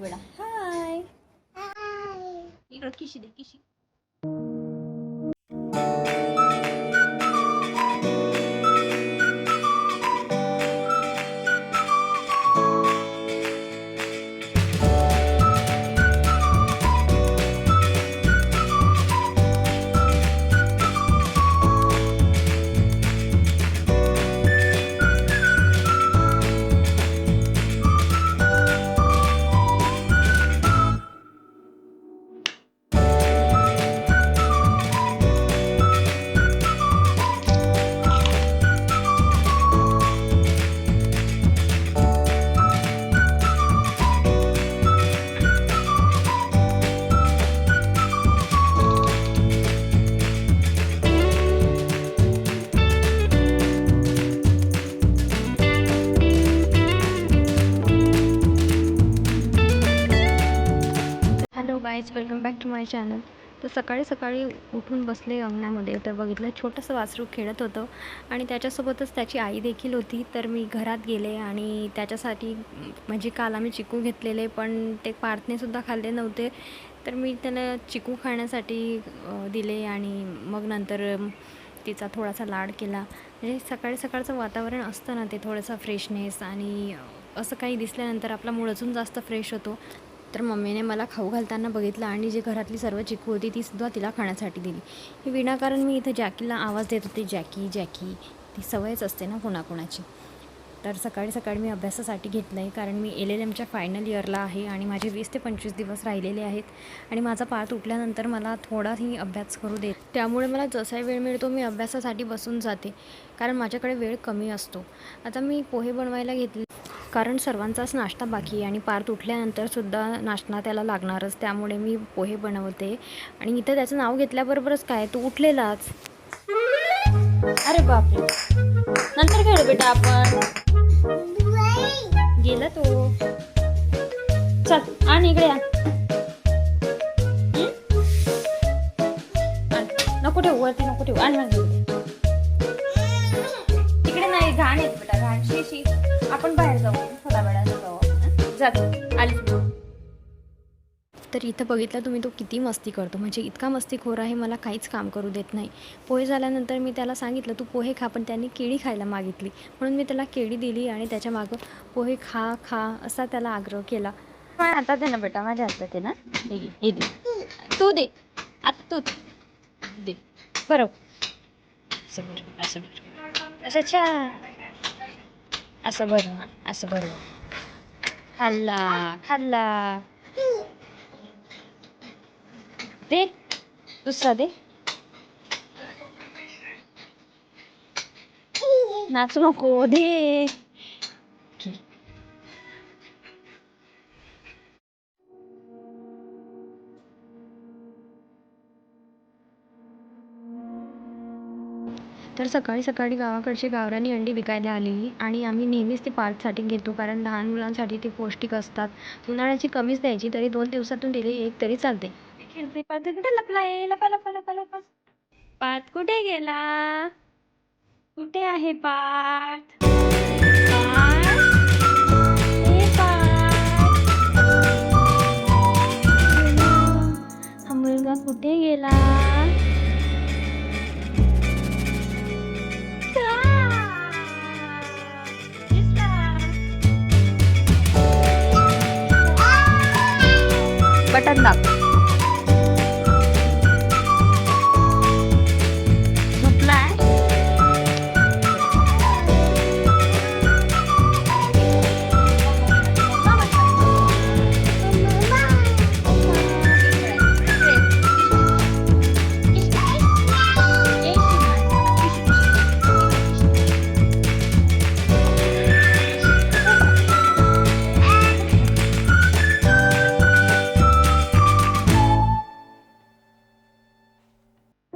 बेटा हाय. इकडं किशी दे किशी. Hello guys, welcome back to my channel. तर सकाळी सकाळी उठून बसले अंगणामध्ये, तर बघितलं छोटंसं वासरू खेळत होतं आणि त्याच्यासोबतच त्याची आई देखील होती. तर मी घरात गेले आणि त्याच्यासाठी म्हणजे काल आम्ही चिकू घेतलेले, पण ते पार्थनेसुद्धा खाल्ले नव्हते. तर मी त्याला चिकू खाण्यासाठी दिले आणि मग नंतर तिचा थोडासा लाड केला. म्हणजे सकाळी सकाळचं वातावरण असतं ना, ते थोडंसं फ्रेशनेस आणि असं काही दिसल्यानंतर आपला मूड अजून जास्त फ्रेश होतो. तर मम्मीने मला खाऊ घालताना बघितलं आणि जी घरातली सर्व चिकू होती तीसुद्धा तिला खाण्यासाठी दिली. ही विनाकारण मी इथं जॅकीला आवाज देत होते, जॅकी जॅकी. ती सवयच असते ना कोणाकोणाची. तर सकाळी सकाळी मी अभ्यासासाठी घेतलं आहे, कारण मी LLMच्या फायनल इयरला आहे आणि माझे 20 ते 25 दिवस राहिलेले आहेत आणि माझा पार्ट उठल्यानंतर मला थोडाही अभ्यास करू देत. त्यामुळे मला जसाही वेळ मिळतो मी अभ्यासासाठी बसून जाते, कारण माझ्याकडे वेळ कमी असतो. आता मी पोहे बनवायला घेतले, कारण सर्वांचाच नाश्ता बाकी आहे आणि पार्थ उठल्यानंतरसुद्धा नाश्ता त्याला लागणारच. त्यामुळे मी पोहे बनवते आणि इथं त्याचं नाव घेतल्याबरोबरच काय, तू उठलेलाच. अरे बापरे, नंतर खेळू बेटा आपण. गेला तो. चल आण इकडे आण. नको ठेवू वरती, नको ठेवू. आण तिकडे नाही, घाण येत बेटा, घाण शी. आपण बाहेर जाऊ, थोडा वेळानं जाऊ. जात आली. तर इथं बघितलं तुम्ही, तो किती मस्ती करतो. म्हणजे इतका मस्तीखोर आहे, मला काहीच काम करू देत नाही. पोहे झाल्यानंतर मी त्याला सांगितलं तू पोहे खा, पण त्यांनी केळी खायला मागितली म्हणून मी त्याला केळी दिली आणि त्याच्या मागं पोहे खा खा असा त्याला आग्रह केला. माझ्या हातात आहे ना बेटा, माझ्या हातात आहे ना. हे दे, तू दे, आता तू दे. बरोबर, असं बरं, असं बरं, असं छान, असं बरं, असं बरं. खाल्ला खाल्ला. दे दुसरा दे. नाचू नको, दे. तर सकाळी सकाळी गावाकडची गावरानी अंडी विकायला आलेली आणि आम्ही नेहमीच ती पार्थसाठी घेतो, कारण लहान मुलांसाठी ती पौष्टिक असतात. उन्हाळ्याची कमीच द्यायची, तरी 2 दिवसातून दिली एक तरी चालते. खेळते पार्थ, कुठे लपलाय? लपा लपा लपा लपा. पार्थ कुठे गेला? कुठे आहे पार्थ? पार्थ, ए पार्थ, हा मुलगा कुठे गेला? बटन दाब.